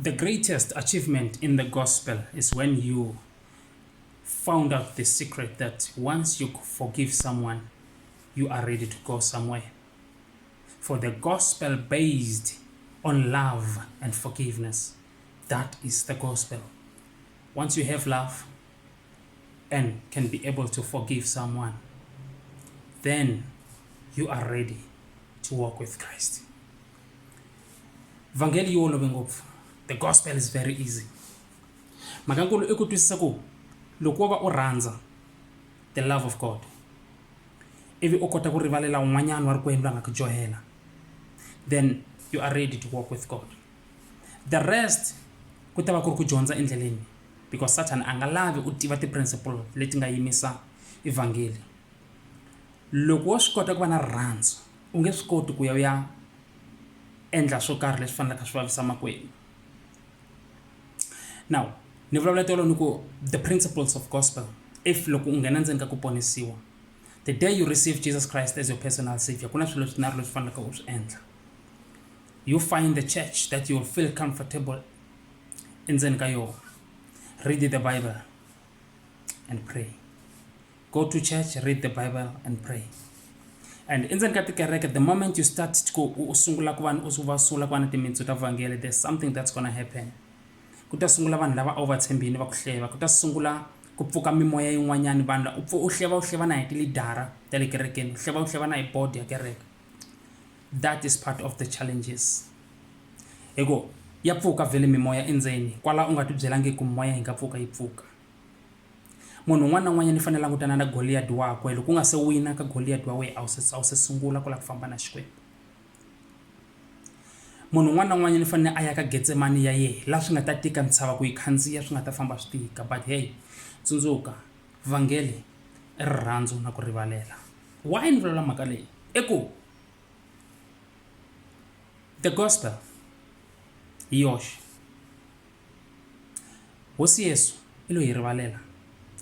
The greatest achievement in the gospel is when you found out the secret that once you forgive someone, you are ready to go somewhere. For the gospel based on love and forgiveness, that is the gospel. Once you have love and can be able to forgive someone, then you are ready to walk with Christ. Vangeli yo olove ngopfu. The gospel is very easy. Makankulu I ku twisisa ku loko wo va u rhandza the love of God, ivi u kota ku rivalela un'wanyana wa rikwenu la nga ku johela, then you are ready to walk with God. The rest ku ta va ku ri ku dyondza endleleni, because Satan a nga lavi u tiva ti-principle leti nga yimisa evangeli. Loko wo swi kota ku va na rirhandzu, u nge swi koti ku ya endla swo karhi leswi fanelaka swi vavisa makwenu. Now, ni vulavula tolo ni ku the principles of gospel, if loko u nghena ndzeni ka kuponisiwa, the day you receive Jesus Christ as your personal savior, ku na swilo swinharhu leswi fanelaka u swi endla. You find the church that you will feel comfortable endzeni ka yona. Read the Bible and pray. Go to church, read the Bible and pray. And endzeni ka tikereke, the moment you start ku sungula ku va na timitsu ta vangeli, there's something that's gonna happen. Ku ta sungula vanhu lava a wu va tshembini va ku hleva, ku ta sungula ku pfuka mimoya yin'wanyani, vanhu u hleva na hi tilidara ta le kerekeni, u hleva na hi board ya kereke. That is part of the challenges. Ego ya pfuka vele mimoya endzeni, kwala u nga ti byelangi ku mimoya yi nga pfuka yi pfuka. Munhu un'wana na un'wanyana i fanele langutana na Goliath wakwe, loko u nga se wina ka Goliath wa wena a wu se sungula ku la ku famba na Xikwembu. Munhu un'wana na un'wanyana i fanele a ya ka Getsemani ya yena, laha swi nga ta tika ntshava ku yi khandziya, swi nga ta famba swi tika. But hey, tsundzuka vangeli i rirhandzu na ku rivalela. Why ni vulavula mhaka leyi? I ku the gospel hi yoxe, hosi Yesu i lo hi rivalela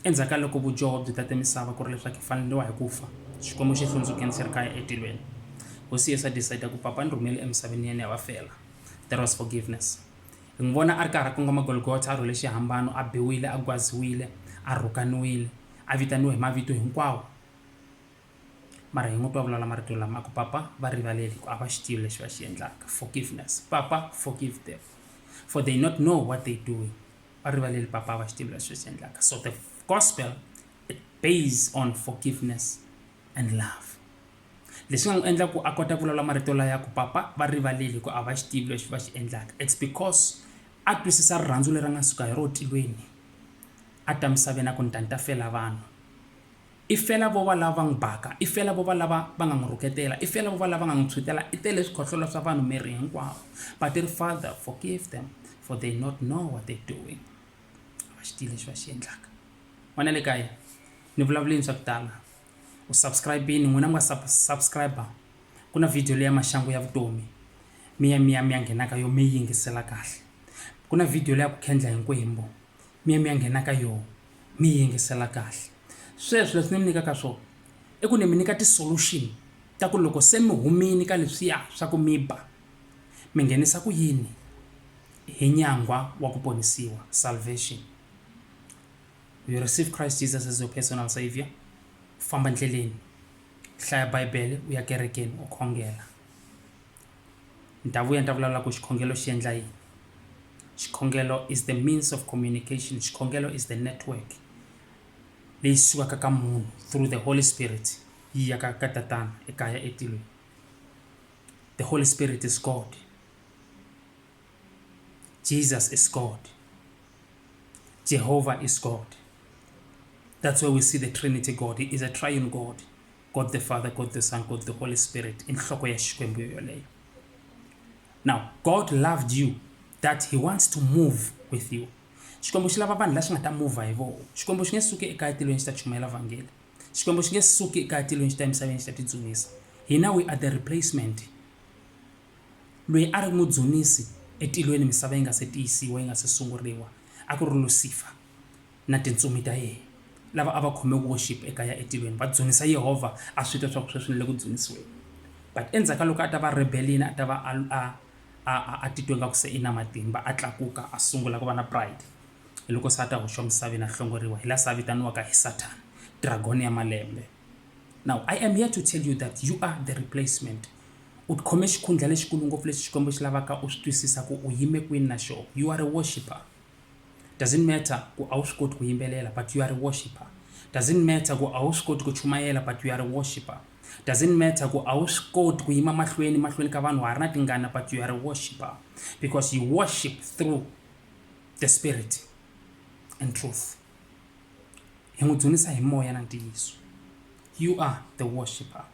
endzhaku ka loko vujoho byi tate misava ku ri leswaku hi faneriwa hi ku fa, Xikwembu xi hlundzukeni xi ri kaya etilweni. Hosi Yesu a decide ku papa ni rhumele emisaveni yena ya va fela. There was forgiveness. Hi n'wi vona a ri karhi a kongoma Golgotha, a rhwele xihambano, a biwile, a gwaziwile, a rhukaniwile, a vitaniwe hi mavito hinkwawo. Mara hi n'wi twa vulavula marito lama ku papa va rivaleli ku a va xi tivi lexi va xi endlaka. Forgiveness. Papa, forgive them, for they not know what they doing. Va rivaleli papa a va xi tivi lexi va xi endlaka. So the gospel, it based on forgiveness and love. Leswi nga n'wi endla ku a kota ku vulavula marito laya ya ku papa va rivaleli ku a va xi tivi lexi va xi endlaka. It's because a twisisa rirhandzu leri nga suka hi ro tilweni, a ta misaveni a ku ni ta ni ta fela vanhu. I fela vo va lava n'wi baka, i fela vo va lava va nga n'wi rhuketela, i fela vo va lava nga n'wi tshwutela, i tele swikhohlola swa vanhu miri hinkwawo. But ri Father, forgive them, for they not know what they're doing. A va xi tivi lexi va xi endlaka. N'wana le kaya ni vulavuleni swa ku tala, u subscribe-ini, n'wina mi nga subscriber, ku na video leya maxangu ya vutomi mi ya nghenaka yo mi yingisela kahle. Ku na video leya ku khendla hi nkwembu, mi ya nghenaka yo mi yingisela kahle. Sweswo leswi ni mi nyikaka swona i ku ni mi nyika ti-solution ta ku loko se mi humini ka leswiya swa ku mi ba, mi nghenisa ku yini hi nyangwa wa ku ponisiwa, salvation. You receive Christ Jesus as your personal savior, famba ndleleni, hlaya Bibele, u ya kerekeni, u khongela. Ni ta vuya ni ta vulavula ku xikhongelo xi endla yini. Xikhongelo is the means of communication. Xikhongelo is the network leyi sukaka ka munhu through the Holy Spirit yi ya ka tatana ekaya etilweni. The Holy Spirit is God. Jesus is God. Jehovah is God. That's where we see the Trinity God. He is a triune God. God the Father, God the Son, God the Holy Spirit. In nhloko ya Xikwembu yoleyo. Now, God loved you that he wants to move with you. Xikwembu xi lava vanhu la xi nga ta move hi vona. Xikwembu xi nge suki ekaya tilweni xi ta chumayela vangeli. Xikwembu xi nge suki ekaya tilweni xi ta emisaveni xi ta tidzunisa. Hina we are the replacement. Loyi a ri mudzunisi etilweni misava yi nga se tiyisiwa, yi nga se sunguriwa, a ku ri Lucifer na tintsumi ta yena lava a va khome worship ekaya etilweni, va dzunisa Yehovha, a swi ta swa ku sweswi ni le ku dzunisiweni. But endzhaku loko a ta va rebellion, a ta va a titwe nga ku se i na matimba a tlakuka a sungula ku va na pride hi loko se a ta hoxiwa misaveni a hlongoriwa hi la se a vitaniwaka hi Satan, dragon ya malembe. Now I am here to tell you that you are the replacement. U khome xikhundla lexikulu ngopfu lexi Xikwembu xi lavaka u swi twisisa ku u yime kwini na xona. You are a worshipper. Doesn't matter ku a wu swi koti ku yimbelela, but you are a worshipper. Doesn't matter ku a wu swi koti ku chumayela, but you are a worshipper. Doesn't matter ku a wu swi koti ku yima mahlweni ka vanhu ha ri na tingana, but you are a worshipper, because you worship through the spirit and truth. Hi n'wi dzunisa hi moya na ntiyiso. You are the worshipper.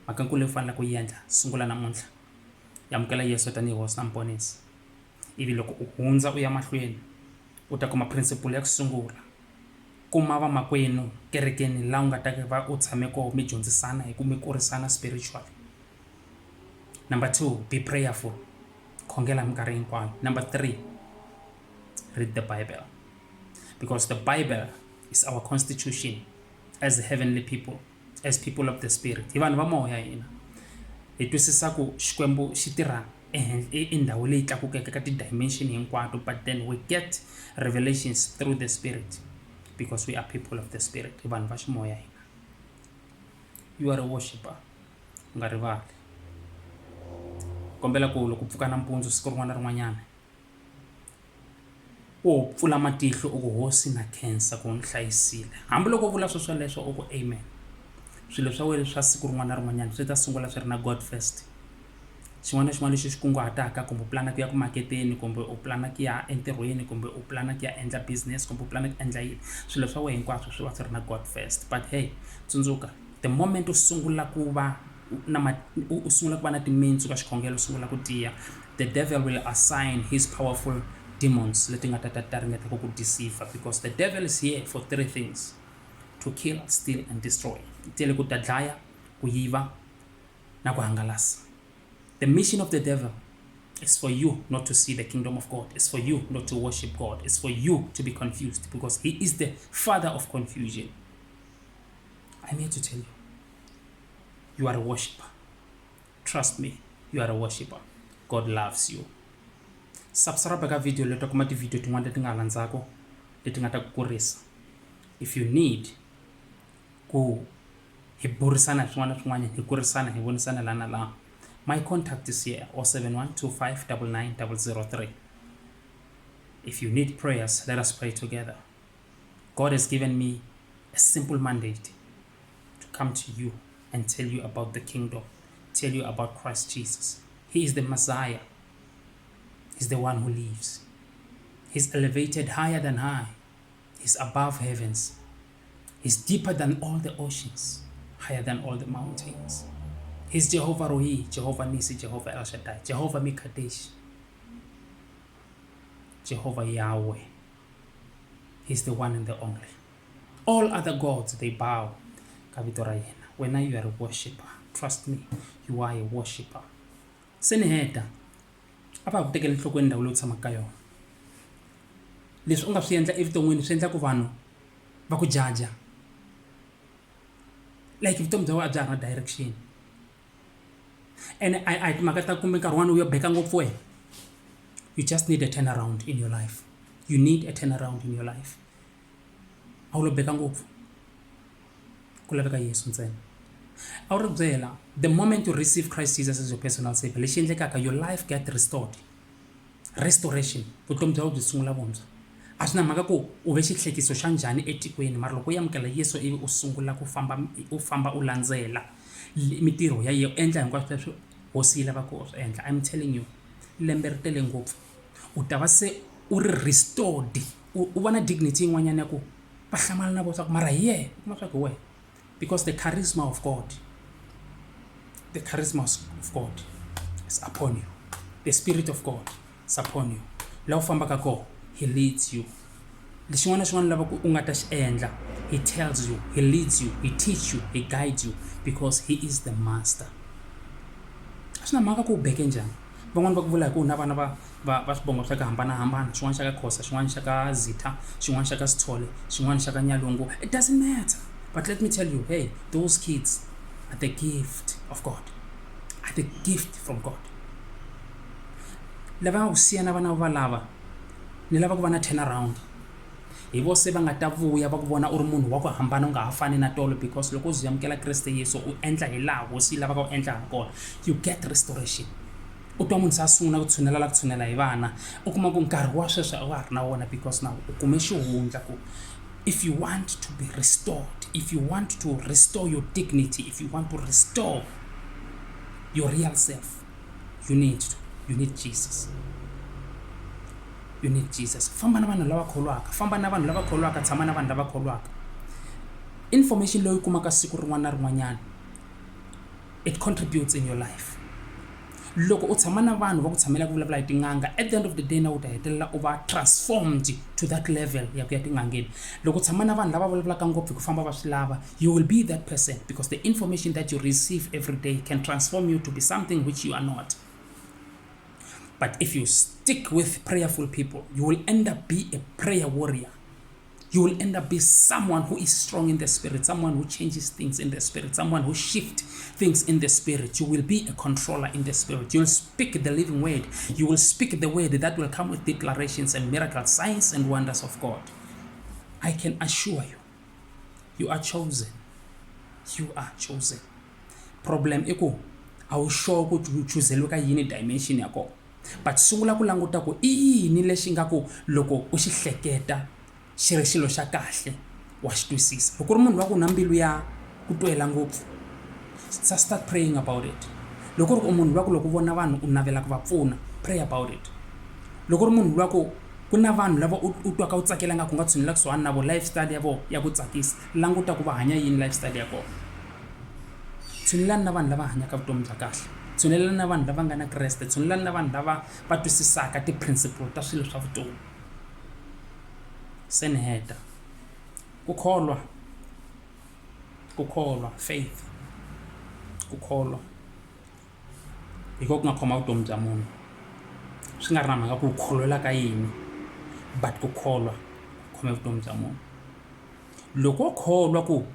Mhaka leyi u fanele ku yi endla sungula namuntlha. Yamukela Yesu tanihi hosi na muponisi. Ivi loko u hundza u ya mahlweni u ta kuma principle ya ku sungula. Kuma vamakwenu kerekeni laha u nga ta va u tshame kona mi dyondzisana hi ku mi kurisana spiritually. Number 2, be prayerful. Khongela minkarhi hinkwayo. Number 3, read the Bible. Because the Bible is our constitution as heavenly people, as people of the spirit. Hi vanhu va moya hina. Hi twisisa ku Xikwembu xi tirha endhawu leyi tlakukeke ka ti-dimension hinkwato, but then we get revelations through the spirit because we are people of the spirit. Hi vanhu va ximoya hina. You are a worshipper. U nga rivali. Kombela ku loko pfuka nampundzu siku rin'wana na rin'wanyana u pfula matihlo u ku hosi na khensa ku ni hlayisile. Hambi loko u vula sweswo u ku amen. Swilo swa wena swa siku rin'wana na rin'wanyana swi ta sungula swi ri na God first. Xin'wana na xin'wana lexi xi kunguhataka, kumbe u plana ku ya ku maketeni, kumbe u plana ku ya entirhweni, kumbe u plana ku ya endla business, kumbe u plana ku endla yini, swilo swa wena hinkwaswo swi va swi ri na God first. But hey, tsundzuka, the moment u sungula ku va na timitsu ka xikhongelo, u sungula ku tiya, the devil will assign his powerful demons leti nga ta ringeta ku ku deceive, because the devil is here for 3 things: to kill, steal and destroy. Tele ku ta dlaya, ku yiva na ku hangalasa. The mission of the devil is for you not to see the kingdom of God. It's for you not to worship God. It's for you to be confused, because he is the father of confusion. I'm here to tell you, you are a worshipper. Trust me, you are a worshipper. God loves you. Subscribe ka video leto kuma ti video tin'wana leti nga landzako leti nga ta ku kurisa. If you need ku hi burisana swin'wana na swin'wana, hi kurisana, hi vonisana lana la, my contact is here, 07125999003. If you need prayers, let us pray together. God has given me a simple mandate to come to you and tell you about the kingdom, tell you about Christ Jesus. He is the Messiah. He's the one who lives. He's elevated higher than high. He's above heavens. He's deeper than all the oceans, higher than all the mountains. He's Jehovah Rohi, Jehovah Nisi, Jehovah El Shaddai, Jehovah Mikadesh, Jehovah Yahweh. He's the one and the only. All other gods, they bow. When you are a worshipper, trust me, you are a worshipper. Seneheta, apa ku tekela nhlokweni ndhawu leyi u tshamaka ka yona. Leswi u nga swi endla evuton'wini swi endla ku vanhu va ku jaja. Like vutomi bya wena a bya ha ri na direction. And I timhaka ta kumbe nkarhi wun'wana u yo beka ngopfu wena. You just need a turnaround in your life. You need a turnaround in your life. A wu lo beka ngopfu. Ku laveka Yesu ntsena. A wu ri byela, the moment you receive Christ Jesus as your personal savior, lexi endlekaka, your life get restored. Restoration. Vutomi bya wena byi sungula vuntshwa. A swi na mhaka ku u ve xihlekiso xa njhani etikweni, mara loko u amukela Yesu ivi u sungula ku famba u landzela mitirho ya yena, endla hinkwaswo leswi hosi yi lavaka u swi endla. I'm telling you, lembe ri tele ngopfu u ta va se u ri restored, u va na dignity yin'wanyana ya ku va hlamala na vona mara ye kuma swa ku we, because the charisma of God is upon you. The Spirit of God is upon you. La u fambaka kona, he leads you. Lexin'wana na xin'wana lava ku u nga ta xi endla, he tells you, he leads you, he teaches you, he guides you, because he is the master. A swi na mhaka ku u beke njhani. Van'wana va ku vula hi ku na vana va swivongo swa ku hambanahambana, xin'wana xa ka Khosa, xin'wana xa ka Zitha, xin'wana xa ka Sithole, xin'wana xa ka Nyalungu. It doesn't matter. But let me tell you, hey, those kids are the gift of God. Are the gift from God. lava nga ku siya na vana va lava ni lava ku va na turn around. Hi vo se va nga ta vuya va ku vona u ri munhu wa ku hambana u nga ha fani na tolo, because loko u zi amukela Kreste Yesu u endla hi laha hosi yi lavaka u endla ha kona, you get restoration. U twa munhu se a sungula ku tshunela la ku tshunela hi vana, u kuma ku nkarhi wa sweswi a wa ha ri na wona, because now u kume xihundla ku if you want to be restored, if you want to restore your dignity, if you want to restore your real self, you need Jesus. You need Jesus. Famba na vanhu lava kholwaka, famba na vanhu lava kholwaka, tshama na vanhu lava kholwaka. Information loyi kumaka siku rin'wana na rin'wanyana, it contributes in your life. Loko u tshama na vanhu va ku tshamela ku vulavula hi tin'anga, at the end of the day na u ta hetelela u va transformed to that level ya ku ya tin'angeni. Loko u tshama na vanhu lava vulavulaka ngopfu ku famba va swi lava, you will be that person, because the information that you receive every day can transform you to be something which you are not. But if you stick with prayerful people, you will end up be a prayer warrior. You will end up be someone who is strong in the spirit, someone who changes things in the spirit, someone who shifts things in the spirit. You will be a controller in the spirit. You will speak the living word. You will speak the word that will come with declarations and miracles, signs and wonders of God. I can assure you, you are chosen. You are chosen. Problem iko, I will show ku choose loka yini dimension yako. But sungula ku languta ku i yini lexi nga ku loko u xi hleketa xi ri xilo xa kahle wa xi twisisa. Loko ri munhu wa ku na mbilu ya ku twela ngopfu, start praying about it. Loko ri munhu wa ku loko vona vanhu u navela ku va pfuna, pray about it. Loko ri munhu wa ku na vanhu lava u twaka u tsakela nga ku nga tshunela kusuhani na vo, lifestyle ya vo ya ku tsakisa, languta ku va hanya yini lifestyle ya kona. Tshunelani na vanhu lava hanyaka vutomi bya kahle, tshunelani na vanhu lava nga na Kreste, tshunelani na vanhu lava va twisisaka ti-principle ta swilo swa vutomi. Se ni heta ku kholwa faith, ku kholwa hi ko ku nga khoma vutomi bya munhu, swi nga ri na mhaka ku kholwela ka yini, but ku kholwa khome vutomi bya munhu. Loko u kholwa ku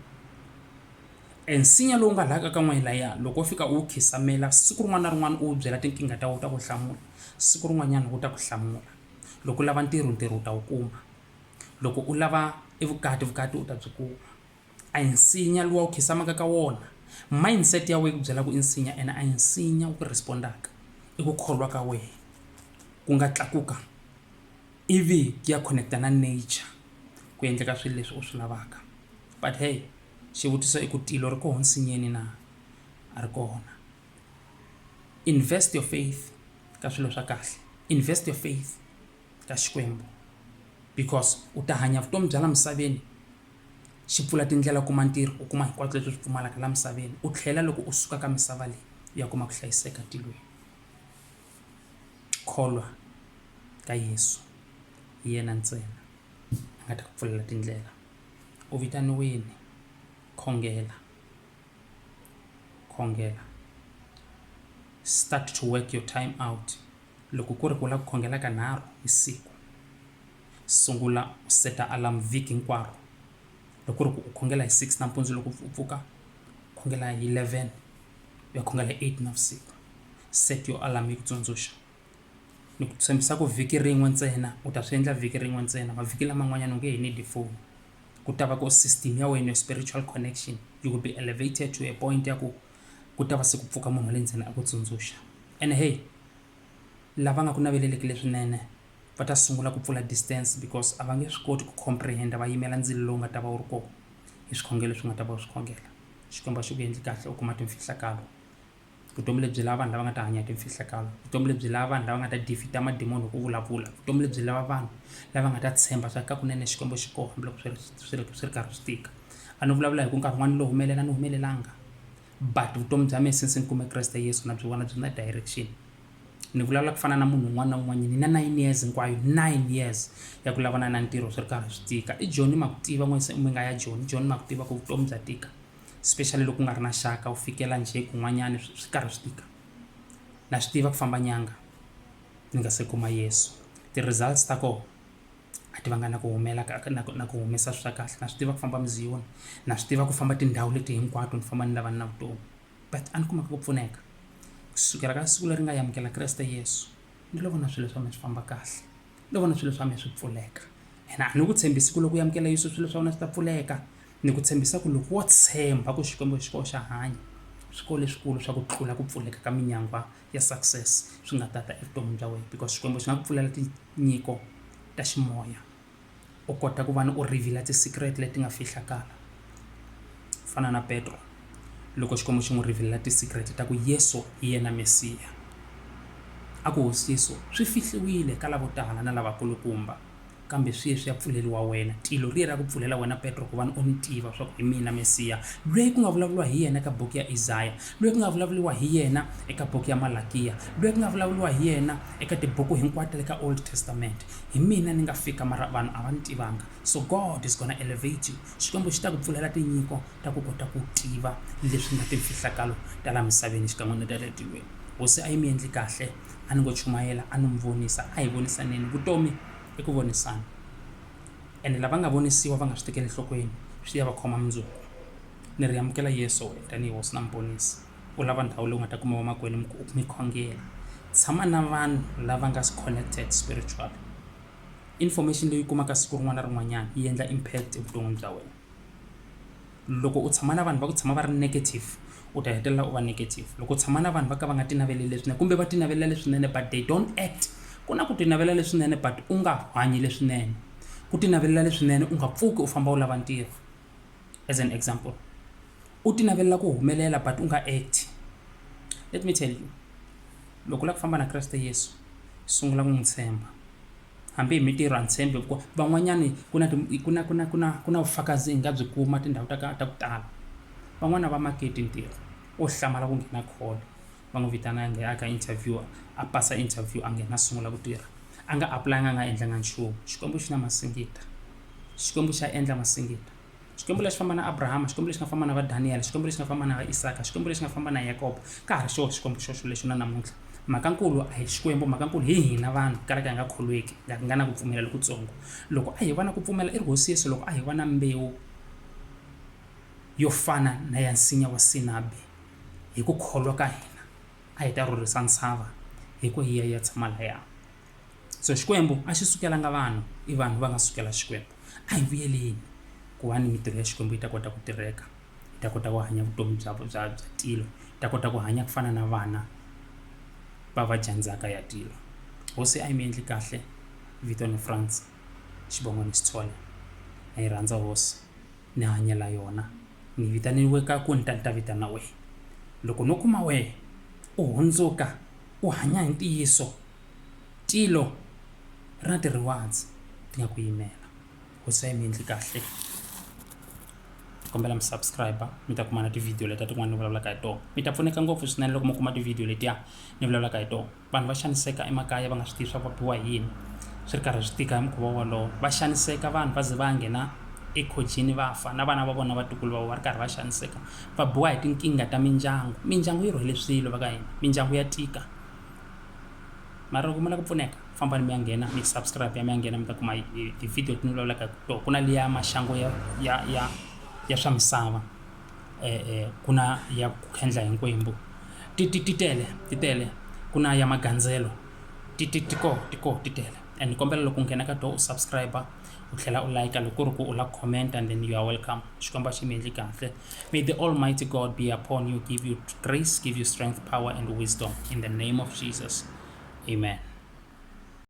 ensinya lowu nga laha ka n'we laya, loko u fika u khisamela siku rin'wana na rin'wana u byela tinkingha ta wu ta ku hlamula, siku rin'wanyana wu ta ku hlamula. Loko u lava ntirho u ta wu kuma, loko u lava evukati u ta byi kuma. A hi nsinya luwa u khisamaka ka wona, mindset ya wena ku byela ku i nsinya, ene a hi nsinya wu ku respondaka, i ku kholwa ka wena ku nga tlakuka ivi ya connecta na nature ku endleka swilo leswi u swi lavaka. But hey, xivutiso i ku tilo ri koho nsinyeni na a ri kona. Invest your faith ka swilo swa kahle, invest your faith ka Xikwembu, because u ta hanya vutomi bya la misaveni xi pfula tindlela u kuma ntirho, u kuma hinkwaswo leswi swi pfumalaka la misaveni, u tlhela loko u suka ka misava leyi ya kuma ku hlayiseka tilweni. Kholwa ka Yesu, hi yena ntsena a nga ta ku pfulela tindlela. U vitaniwini khongela. Start to work your time out. Loko ku ri ku la ku khongela ka 3 hi siku, sungula u seta alarm vhiki hinkwaro. Loko ku ri ku u khongela hi 6 nampundzu, loko u pfuka khongela hi 11, u ya khongela hi 8 navusiku. Set your alarm yi ku tsundzuxa. Ni ku tshembisa ku vhiki rin'we ntsena u ta swi endla vhiki rin'we ntsena, mavhiki laman'wanyana u nge he need phone. Ku ta va ku system ya wena, your spiritual connection, you will be elevated to a point ya ku ta va se ku pfuka munhu le ndzeni a ku tsundzuxa. And hey, lava nga ku naveleleki leswinene va ta sungula ku pfula distance, because a va nge swi koti ku comprehend, va yimela ndzilo lowu nga ta va wu ri kona hi swikhongelo swi nga ta va u swi khongela. Xikwembu xi ku endli kahle, u kuma timfihlakalo. Vutomi lebyi lava vanhu lava nga ta hanya timfihlakalo, vutomi lebyi lava vanhu lava nga ta defeata mademoni hi ku vulavula, vutomi lebyi lava vanhu lava nga ta tshemba swa ka kunene Xikwembu xi kona hambiloko swi ri karhi swi tika. A ni vulavula hi ku nkarhi wun'wana lo humelela ni humelelanga, but vutomi bya mina since ni kume Kreste Yesu na byi vona byi na direction. Ni vulavula ku fana na munhu un'wana na un'wanyana, ni na 9 years hinkwayo, 9 years ya ku lavana na ntirho swi ri karhi swi tika. I John ma ku tiva mi nga ya John ma ku tiva ku vutomi bya tika, especially loko u nga ri na xaka, u fikela njhe kun'wanyana swi karhi swi tika. Na swi tiva ku famba nyanga ni nga se kuma Yesu, ti-results ta kona a ti vanga na ku humela na ku humesa swi swa kahle. Na swi tiva ku famba muziyoni, na swi tiva ku famba tindhawu leti hinkwato ni famba ni lavana na vutomi, but a ni kumeka ku pfuneka kusukela ka siku leri nga amukela Kreste Yesu. ni lo vona swilo swa mina swi famba kahle, ni lo vona swilo swa mina swi pfuleka. A ni ku tshembisi ku loko u amukela Yesu swilo swa wena swi ta pfuleka, ni ku tshembisa ku loko wo tshemba ku Xikwembu xi koho xa hanya, swikolo leswikulu swa ku tlula ku pfuleka ka minyangwa ya success swi nga tata evuton'wini bya wena, because Xikwembu xi nga ku pfulela tinyiko ta ximoya, u kota ku va ni u reveal ti-secret leti nga fihlakala. Fana na Petro, loko Xikwembu xi n'wi reveal ti-secret ta ku Yesu hi yena Mesiya, a ku hosi Yesu swi fihliwile ka lavo tala na lavakulukumba, kambe sweswi ya pfuleliwa wena. Tilo ri ra ku pfulela wena Petro ku va ni u ni tiva swa ku hi mina Mesiya, loyi ku nga vulavuriwa hi yena eka buku ya Isaya, loyi ku nga vulavuriwa hi yena eka buku ya Malakiya, loyi ku nga vulavuriwa hi yena eka tibuku hinkwato le ka Old Testament. Hi mina ni nga fika mara vanhu a va ni tivanga. So God is gonna elevate you. Xikwembu xi ta ku pfulela tinyiko ta ku kota ku tiva leswi nga timfihlakalo ta la misaveni xikan'we na ta le tilweni. Hosi a yi mi endli kahle, a ni ngo chumayela, a ni mi vonisa, a hi vonisaneni. Vutomi i ku vonisana, ene lava nga vonisiwa va nga swi tekeli enhlokweni swi ya va khoma mundzuku. Ni ri amukela Yesu wena tanihi hosi na muponisi. U lava ndhawu leyi u nga ta kuma vamakwenu mi khongela, tshama na vanhu lava nga connected spiritual. Information leyi u kumaka siku rin'wana na rin'wanyana yi endla impact evuton'wini bya wena. Loko u tshama na vanhu va ku tshama va ri negative, u ta hetelela u va negative. Loko u tshama na vanhu va ka va nga tinaveleli leswinene kumbe va tinavelela leswinene but they don't act, ku na ku tinavelela leswinene but u nga hanyi leswinene, ku tinavelela leswinene u nga pfuki u famba u lava ntirho. As an example, u tinavelela ku humelela but u nga act. Let me tell you, loko u lava ku famba na Kreste Yesu, sungula ku n'wi tshemba. Hambi hi mintirho a ni tshembi hikuva van'wanyani ku na vufakazi hi nga byi kuma tindhawu ta ku tala. Van'wana va maketi ntirho, u hlamala ku nghena call, va n'wi vitana a nghena aka interview, a pasa interview, a nghena sungula ku tirha, a nga applyanga, a nga endlanga nchumu. Xikwembu xi na masingita, Xikwembu xa endla masingita. Xikwembu lexi famba na Abrahama, Xikwembu lexi nga famba na va Daniel, Xikwembu lexi nga famba na va Isaka, Xikwembu lexi nga famba na Yakobo, ka ha ri xona Xikwembu xexo lexi na namuntlha. Mhakankulu a hi Xikwembu, mhakankulu hi hina vanhu kalaka hi nga kholweki, nga na ku pfumela lokutsongo. Loko a hi va na ku pfumela i ri hosi Yesu, loko a hi va na mbewu yo fana na ya nsinya wa sinabi, hi ku kholwa ka hina a hi ta rhurhisa ntshava hi ku hi ya tshama laya. So Xikwembu a xi sukelanga vanhu, i vanhu va nga sukela Xikwembu. A hi vuyeleni ku va ni mitirho ya Xikwembu yi ta kota ku tirheka, yi ta kota ku hanya vutomi bya tilo, yi ta kota ku hanya ku fana na vana va va jandzaka ya tilo. Hosi a yi mi endli kahle. Vito ni France, xivongo ni Xitshole. Na yi rhandza hosi, ni hanyela yona, ni vitaniwe ka ku ni ta vitana wehe. Loko no kuma wehe u hundzuka u hanya hi ntiyiso, tilo ri na ti-rewards ti nga ku yimela. Hosi a yi mi endli kahle. Kombela mi subscribe mi ta kuma na ti-video letiya tin'wana ni vulavulaka hi tona. Mi ta pfuneka ngopfu swinene loko mo kuma ti-video letiya ni vulavulaka hi tona. Vanhu va xaniseka emakaya va nga swi tivi swa va biwa hi yini, swi ri karhi swi tika hi mukhuva wolowo. Va xaniseka vanhu va ze va nghena ekhojini va fa, na vana va vona vatukulu va va ri karhi va xaniseka, va biwa hi tinkingha ta mindyangu. Mindyangu yi rhwele swilo va ka hina, mindyangu ya tika. Mara loko mi lava ku pfuneka, fambani mi ya nghena mi subscribe, mi ya nghena mi ta kuma ti-video ti ni vulavulaka hi tona. Ku na liya maxangu ya swa misava, ku na ya ku khendla hi nkwembu, ti tele, ku na ya magandzelo, ti tele. And ni kombela loko u nghena ka tona u subscribe, u tlhela u like, loko ku ri ku u la comment, and then you are welcome. Xikwembu xi mi endli kahle. May the Almighty God be upon you, give you grace, give you strength, power and wisdom in the name of Jesus. Amen.